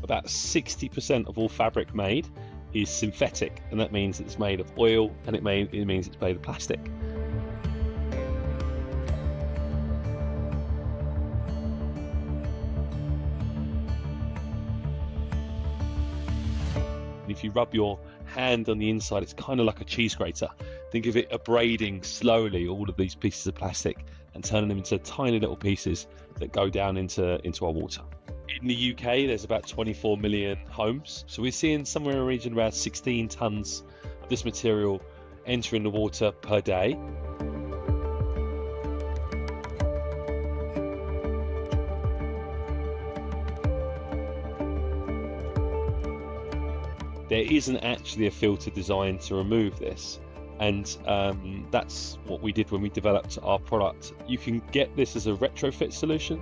about 60% of all fabric made is synthetic, and that means it's made of oil, and it means it's made of plastic. If you rub your hand on the inside, it's kind of like a cheese grater. Think of it abrading slowly all of these pieces of plastic and turning them into tiny little pieces that go down into our water. In the UK, there's about 24 million homes. So we're seeing somewhere in the region around 16 tons of this material entering the water per day. There isn't actually a filter designed to remove this, and that's what we did when we developed our product. You can get this as a retrofit solution.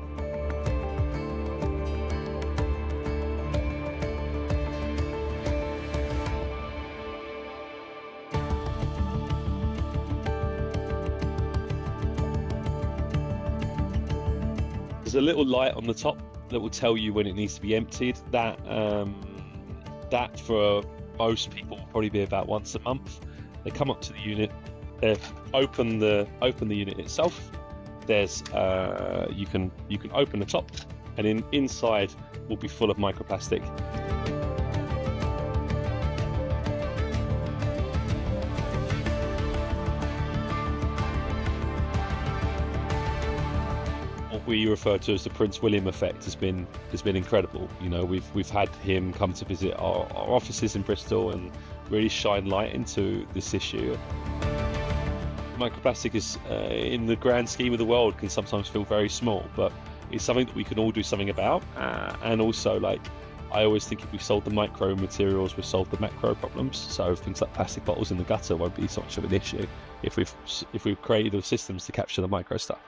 There's a little light on the top that will tell you when it needs to be emptied. That for most people will probably be about once a month. They come up to the unit, they open the unit itself. There's you can open the top, and inside will be full of microplastic. What we refer to as the Prince William effect has been incredible. You know, we've had him come to visit our offices in Bristol and really shine light into this issue. Microplastic is, in the grand scheme of the world, can sometimes feel very small, but it's something that we can all do something about. And also, like, I always think if we solve the micro materials, we've solved the macro problems. So things like plastic bottles in the gutter won't be so much of an issue if we've created the systems to capture the micro stuff.